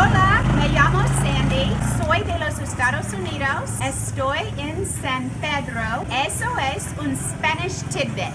Hola, me llamo Sandy, soy de los Estados Unidos, estoy en San Pedro, eso es un Spanish tidbit.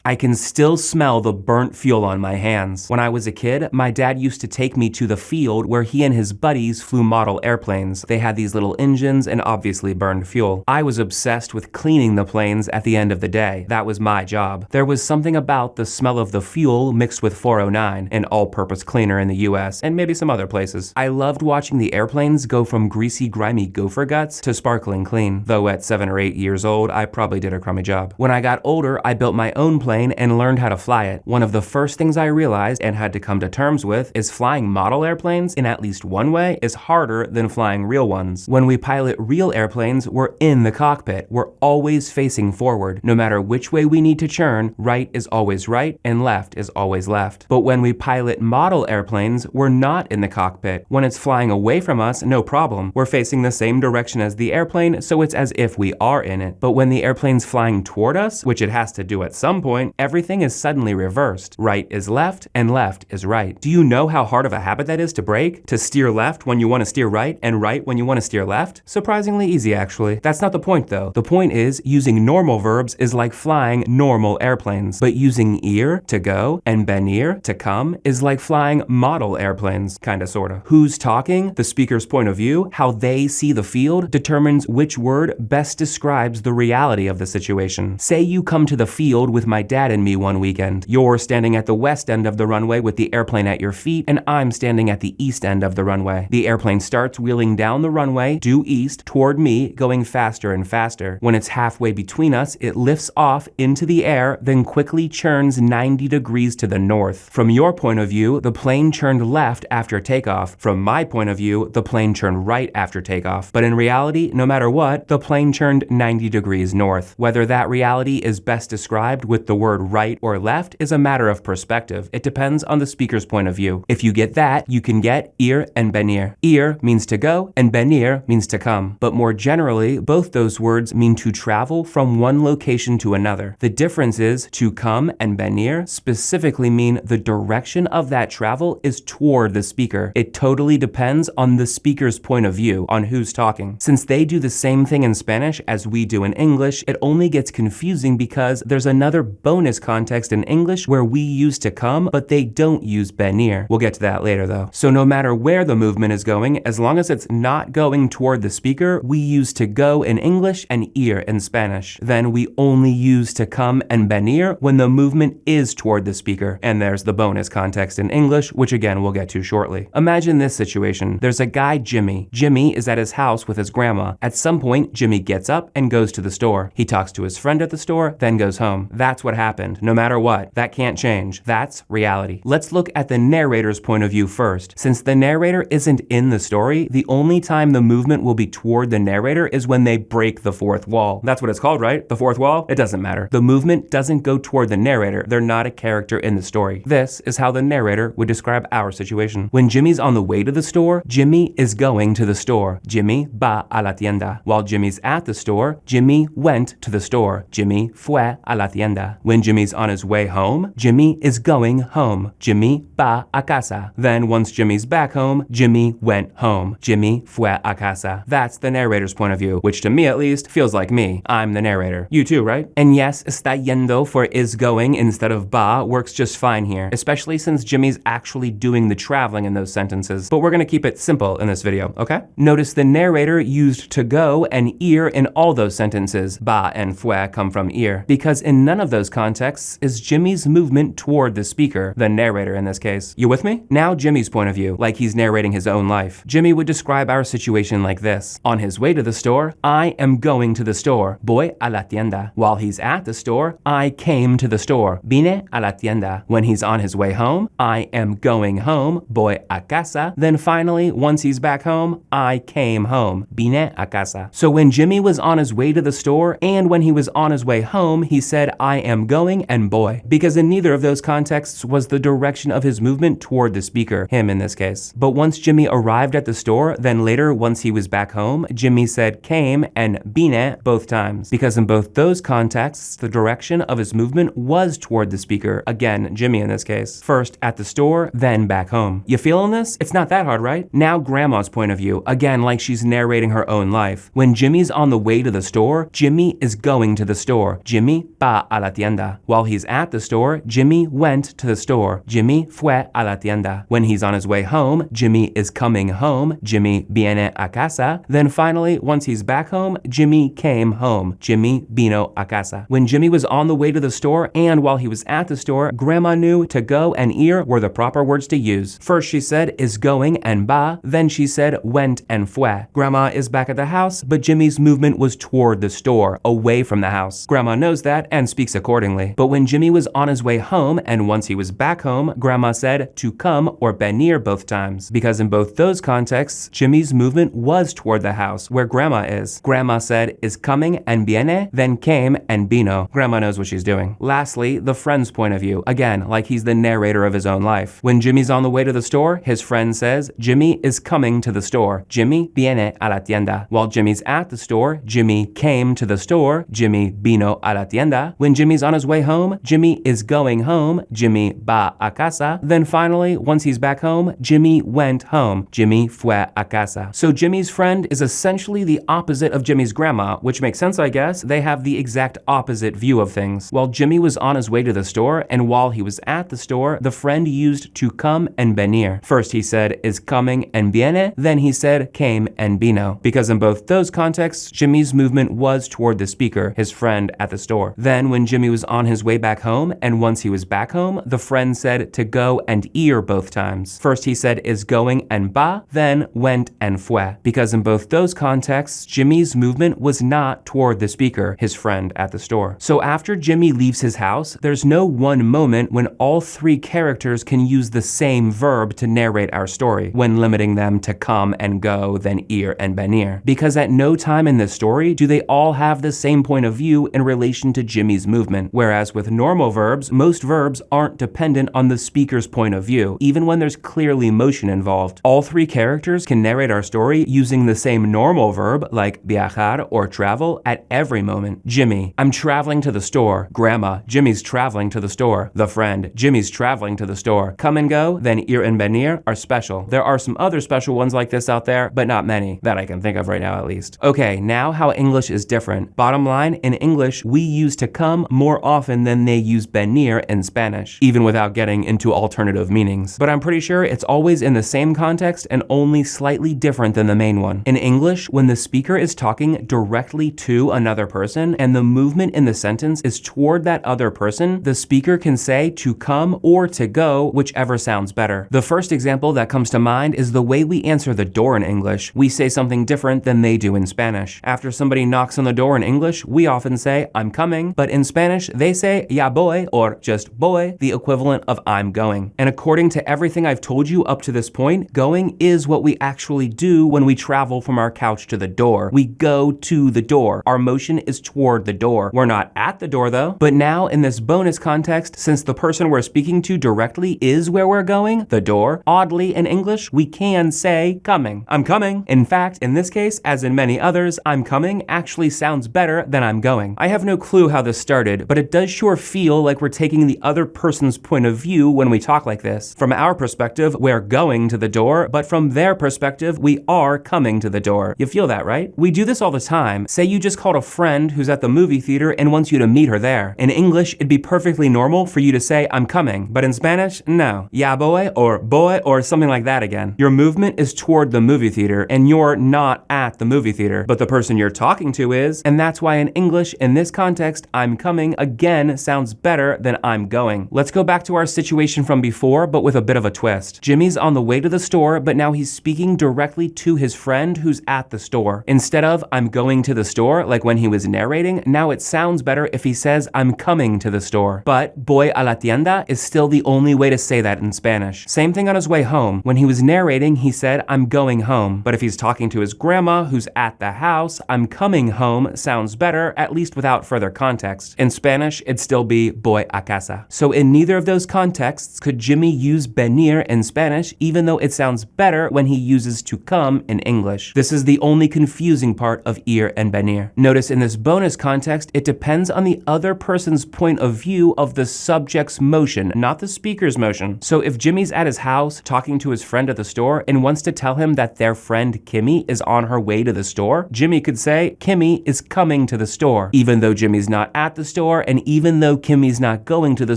I can still smell the burnt fuel on my hands. When I was a kid, my dad used to take me to the field where he and his buddies flew model airplanes. They had these little engines and obviously burned fuel. I was obsessed with cleaning the planes at the end of the day. That was my job. There was something about the smell of the fuel mixed with 409, an all-purpose cleaner in the US, and maybe some other places. I loved watching the airplanes go from greasy, grimy gopher guts to sparkling clean, though at 7 or 8 years old, I probably did a crummy job. When I got older, I built my own plane and learned how to fly it. One of the first things I realized and had to come to terms with is flying model airplanes in at least one way is harder than flying real ones. When we pilot real airplanes, we're in the cockpit. We're always facing forward. No matter which way we need to churn, right is always right and left is always left. But when we pilot model airplanes, we're not in the cockpit. When it's flying away from us, no problem. We're facing the same direction as the airplane, so it's as if we are in it. But when the airplane's flying toward us, which it has to do at some point, everything is suddenly reversed. Right is left and left is right. Do you know how hard of a habit that is to break? To steer left when you want to steer right and right when you want to steer left? Surprisingly easy, actually. That's not the point though. The point is using normal verbs is like flying normal airplanes, but using ir to go and venir to come is like flying model airplanes, kinda sorta. Who's talking? The speaker's point of view, how they see the field, determines which word best describes the reality of the situation. Say you come to the field with my dad and me one weekend. You're standing at the west end of the runway with the airplane at your feet, and I'm standing at the east end of the runway. The airplane starts wheeling down the runway due east toward me, going faster and faster. When it's halfway between us, it lifts off into the air, then quickly churns 90 degrees to the north. From your point of view, the plane churned left after takeoff. From my point of view, the plane churned right after takeoff. But in reality, no matter what, the plane churned 90 degrees north. Whether that reality is best described with the word right or left is a matter of perspective. It depends on the speaker's point of view. If you get that, you can get ir and venir. Ir means to go and venir means to come. But more generally, both those words mean to travel from one location to another. The difference is to come and venir specifically mean the direction of that travel is toward the speaker. It totally depends on the speaker's point of view, on who's talking. Since they do the same thing in Spanish as we do in English, it only gets confusing because there's another bonus context in English where we use to come, but they don't use venir. We'll get to that later though. So no matter where the movement is going, as long as it's not going toward the speaker, we use to go in English and ir in Spanish. Then we only use to come and venir when the movement is toward the speaker. And there's the bonus context in English, which again we'll get to shortly. Imagine this situation. There's a guy, Jimmy. Jimmy is at his house with his grandma. At some point, Jimmy gets up and goes to the store. He talks to his friend at the store, then goes home. That's what happened. No matter what. That can't change. That's reality. Let's look at the narrator's point of view first. Since the narrator isn't in the story, the only time the movement will be toward the narrator is when they break the fourth wall. That's what it's called, right? The fourth wall? It doesn't matter. The movement doesn't go toward the narrator. They're not a character in the story. This is how the narrator would describe our situation. When Jimmy's on the way to the store, Jimmy is going to the store. Jimmy va a la tienda. While Jimmy's at the store, Jimmy went to the store. Jimmy fue a la tienda. When Jimmy's on his way home, Jimmy is going home. Jimmy va a casa. Then once Jimmy's back home, Jimmy went home. Jimmy fue a casa. That's the narrator's point of view, which to me at least feels like me. I'm the narrator. You too, right? And yes, está yendo for is going instead of va works just fine here, especially since Jimmy's actually doing the traveling in those sentences. But we're gonna keep it simple in this video, okay? Notice the narrator used to go and ir in all those sentences. Va and fue come from ir, because in none of those contexts is Jimmy's movement toward the speaker, the narrator in this case. You with me? Now Jimmy's point of view, like he's narrating his own life. Jimmy would describe our situation like this. On his way to the store, I am going to the store. Voy a la tienda. While he's at the store, I came to the store. Vine a la tienda. When he's on his way home, I am going home. Voy a casa. Then finally, once he's back home, I came home. Vine a casa. So when Jimmy was on his way to the store and when he was on his way home, he said, I am I'm going and boy, because in neither of those contexts was the direction of his movement toward the speaker, him in this case. But once Jimmy arrived at the store, then later once he was back home, Jimmy said came and VIENE both times, because in both those contexts, the direction of his movement was toward the speaker, again, Jimmy in this case. First at the store, then back home. You feeling this? It's not that hard, right? Now Grandma's point of view, again like she's narrating her own life. When Jimmy's on the way to the store, Jimmy is going to the store. Jimmy va a la tienda. While he's at the store, Jimmy went to the store. Jimmy fue a la tienda. When he's on his way home, Jimmy is coming home. Jimmy viene a casa. Then finally, once he's back home, Jimmy came home. Jimmy vino a casa. When Jimmy was on the way to the store and while he was at the store, Grandma knew to go and ir were the proper words to use. First she said is going and va, then she said went and fue. Grandma is back at the house, but Jimmy's movement was toward the store, away from the house. Grandma knows that and speaks accordingly. But when Jimmy was on his way home and once he was back home, Grandma said to come or venir both times, because in both those contexts, Jimmy's movement was toward the house where Grandma is. Grandma said is coming and viene, then came and vino. Grandma knows what she's doing. Lastly, the friend's point of view, again like he's the narrator of his own life. When Jimmy's on the way to the store, his friend says Jimmy is coming to the store. Jimmy viene a la tienda. While Jimmy's at the store, Jimmy came to the store. Jimmy vino a la tienda. When Jimmy's on his way home, Jimmy is going home. Jimmy va a casa. Then finally, once he's back home, Jimmy went home. Jimmy fue a casa. So Jimmy's friend is essentially the opposite of Jimmy's grandma, which makes sense, I guess. They have the exact opposite view of things. While Jimmy was on his way to the store, and while he was at the store, the friend used to come and venir. First he said is coming and viene, then he said came and vino, because in both those contexts, Jimmy's movement was toward the speaker, his friend at the store. Then when Jimmy was on his way back home, and once he was back home, the friend said to go and ir both times. First he said is going and va, then went and fue, because in both those contexts, Jimmy's movement was not toward the speaker, his friend at the store. So after Jimmy leaves his house, there's no one moment when all three characters can use the same verb to narrate our story, when limiting them to come and go, then ir and venir. Because at no time in this story do they all have the same point of view in relation to Jimmy's movement, whereas with normal verbs, most verbs aren't dependent on the speaker's point of view, even when there's clearly motion involved. All three characters can narrate our story using the same normal verb, like viajar or travel, at every moment. Jimmy, I'm traveling to the store. Grandma, Jimmy's traveling to the store. The friend, Jimmy's traveling to the store. Come and go, then ir and venir are special. There are some other special ones like this out there, but not many that I can think of right now at least. Okay, now how English is different. Bottom line, in English, we use to come more often than they use venir in Spanish, even without getting into alternative meanings. But I'm pretty sure it's always in the same context and only slightly different than the main one. In English, when the speaker is talking directly to another person and the movement in the sentence is toward that other person, the speaker can say to come or to go, whichever sounds better. The first example that comes to mind is the way we answer the door in English. We say something different than they do in Spanish. After somebody knocks on the door in English, we often say, I'm coming, but in Spanish, they say, ya voy, or just voy, the equivalent of I'm going. And according to everything I've told you up to this point, going is what we actually do when we travel from our couch to the door. We go to the door. Our motion is toward the door. We're not at the door though. But now in this bonus context, since the person we're speaking to directly is where we're going, the door, oddly in English, we can say coming. I'm coming. In fact, in this case, as in many others, I'm coming actually sounds better than I'm going. I have no clue how this started, but it does sure feel like we're taking the other person's point of view when we talk like this. From our perspective, we're going to the door, but from their perspective, we are coming to the door. You feel that, right? We do this all the time. Say you just called a friend who's at the movie theater and wants you to meet her there. In English, it'd be perfectly normal for you to say, I'm coming, but in Spanish, no. Ya boy or something like that again. Your movement is toward the movie theater and you're not at the movie theater, but the person you're talking to is, and that's why in English, in this context, I'm coming again sounds better than I'm going. Let's go back to our situation from before, but with a bit of a twist. Jimmy's on the way to the store, but now he's speaking directly to his friend who's at the store. Instead of I'm going to the store, like when he was narrating, now it sounds better if he says I'm coming to the store. But voy a la tienda is still the only way to say that in Spanish. Same thing on his way home. When he was narrating, he said I'm going home. But if he's talking to his grandma who's at the house, I'm coming home sounds better, at least without further context. In Spanish, Spanish, it'd still be voy a casa. So in neither of those contexts could Jimmy use venir in Spanish, even though it sounds better when he uses to come in English. This is the only confusing part of ir and venir. Notice in this bonus context, it depends on the other person's point of view of the subject's motion, not the speaker's motion. So if Jimmy's at his house talking to his friend at the store and wants to tell him that their friend Kimmy is on her way to the store, Jimmy could say, Kimmy is coming to the store, even though Jimmy's not at the store and even though Kimmy's not going to the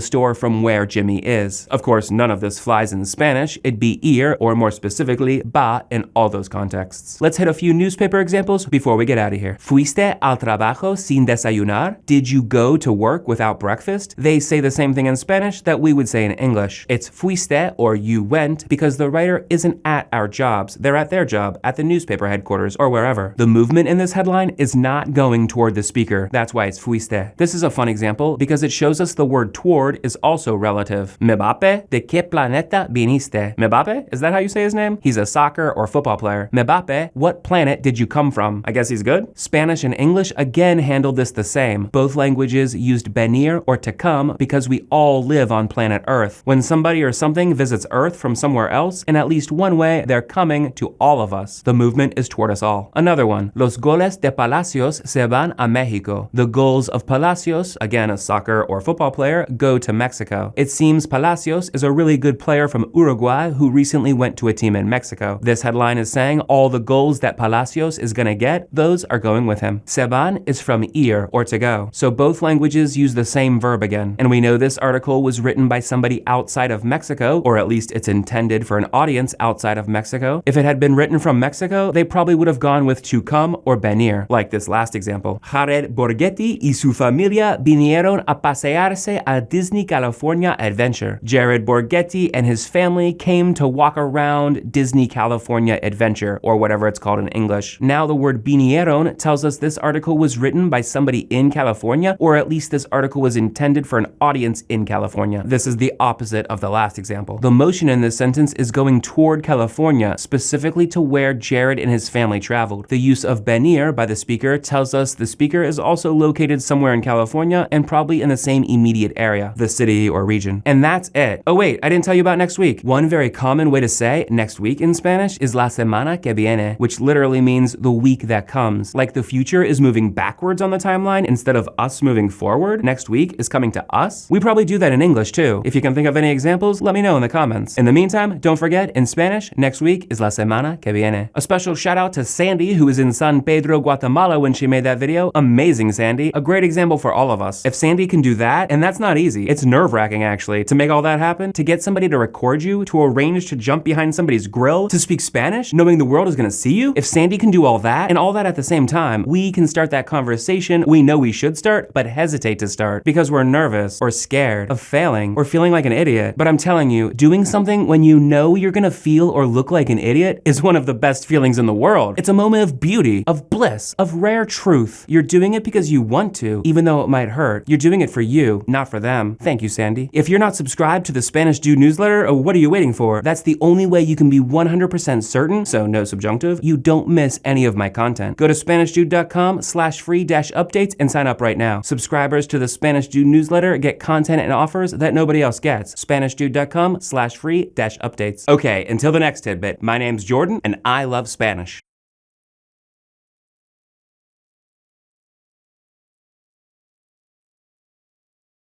store from where Jimmy is. Of course, none of this flies in Spanish. It'd be ir, or more specifically, ba, in all those contexts. Let's hit a few newspaper examples before we get out of here. Fuiste al trabajo sin desayunar? Did you go to work without breakfast? They say the same thing in Spanish that we would say in English. It's fuiste, or you went, because the writer isn't at our jobs. They're at their job, at the newspaper headquarters, or wherever. The movement in this headline is not going toward the speaker. That's why it's fuiste. This is a fun example because it shows us the word toward is also relative. Mbappe, de qué planeta viniste? Mbappe? Is that how you say his name? He's a soccer or football player. Mbappe, what planet did you come from? I guess he's good? Spanish and English again handled this the same. Both languages used venir or to come because we all live on planet Earth. When somebody or something visits Earth from somewhere else, in at least one way, they're coming to all of us. The movement is toward us all. Another one. Los goles de Palacios se van a México. The goals of Palacios, again a soccer or football player, go to Mexico. It seems Palacios is a really good player from Uruguay who recently went to a team in Mexico. This headline is saying all the goals that Palacios is gonna get, those are going with him. Se van is from ir, or to go. So both languages use the same verb again. And we know this article was written by somebody outside of Mexico, or at least it's intended for an audience outside of Mexico. If it had been written from Mexico, they probably would have gone with to come or venir, like this last example. Jared Borghetti y su familia vinieron a pasearse a Disney California Adventure. Jared Borghetti and his family came to walk around Disney California Adventure, or whatever it's called in English. Now the word vinieron tells us this article was written by somebody in California, or at least this article was intended for an audience in California. This is the opposite of the last example. The motion in this sentence is going toward California, specifically to where Jared and his family traveled. The use of venir by the speaker tells us the speaker is also located somewhere in California and probably in the same immediate area, the city or region. And that's it. Oh wait, I didn't tell you about next week. One very common way to say next week in Spanish is la semana que viene, which literally means the week that comes. Like the future is moving backwards on the timeline instead of us moving forward, next week is coming to us. We probably do that in English too. If you can think of any examples, let me know in the comments. In the meantime, don't forget, in Spanish, next week is la semana que viene. A special shout out to Sandy, who was in San Pedro, Guatemala when she made that video. Amazing, Sandy. A great example for all of us. If Sandy can do that, and that's not easy, it's nerve-wracking actually, to make all that happen, to get somebody to record you, to arrange to jump behind somebody's grill, to speak Spanish, knowing the world is gonna see you. If Sandy can do all that, and all that at the same time, we can start that conversation we know we should start, but hesitate to start because we're nervous or scared of failing or feeling like an idiot. But I'm telling you, doing something when you know you're gonna feel or look like an idiot is one of the best feelings in the world. It's a moment of beauty, of bliss, of rare truth. You're doing it because you want to, even though it might hurt. You're doing it for you, not for them. Thank you, Sandy. If you're not subscribed to the Spanish Dude newsletter, what are you waiting for? That's the only way you can be 100% certain, so no subjunctive, you don't miss any of my content. Go to SpanishDude.com/free-updates and sign up right now. Subscribers to the Spanish Dude newsletter get content and offers that nobody else gets. SpanishDude.com/free-updates. Okay, until the next tidbit, my name's Jordan and I love Spanish.